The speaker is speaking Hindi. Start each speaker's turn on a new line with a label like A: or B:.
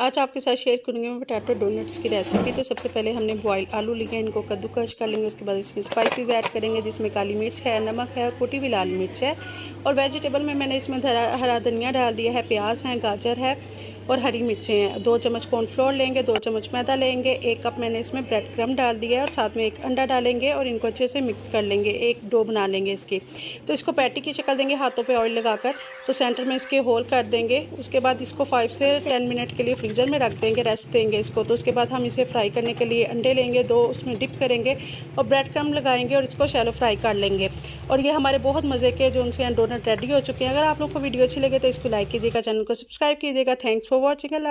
A: आज आपके साथ शेयर करूँगी मैं पोटैटो डोनट्स की रेसिपी। तो सबसे पहले हमने बॉयल आलू लिए हैं, इनको कद्दूकस कर लेंगे। उसके बाद इसमें स्पाइसेस ऐड करेंगे, जिसमें काली मिर्च है, नमक है और कुटी हुई लाल मिर्च है। और वेजिटेबल में मैंने इसमें हरा धनिया डाल दिया है, प्याज है, गाजर है और हरी मिर्चें हैं। 2 चम्मच कॉर्नफ्लोर लेंगे, 2 चम्मच मैदा लेंगे, 1 कप मैंने इसमें ब्रेड क्रम्ब डाल दिया है और साथ में 1 अंडा डालेंगे और इनको अच्छे से मिक्स कर लेंगे। एक डो बना लेंगे इसकी। तो इसको पैटी की शक्ल देंगे हाथों पे ऑयल लगाकर। तो सेंटर में इसके होल कर देंगे। उसके बाद इसको 5 से 10 मिनट के लिए फ्रीज़र में रख देंगे, रेस्ट देंगे इसको। तो उसके बाद हम इसे फ्राई करने के लिए अंडे लेंगे, 2 उसमें डिप करेंगे और ब्रेड क्रम्ब लगाएंगे और इसको शैलो फ्राई कर लेंगे। और ये हमारे बहुत मज़े के जो उनसे डोनट रेडी हो चुके हैं। अगर आप लोग को वीडियो अच्छी लगे तो इसको लाइक कीजिएगा, चैनल को सब्सक्राइब कीजिएगा। Thanks for watching. अल्लाह।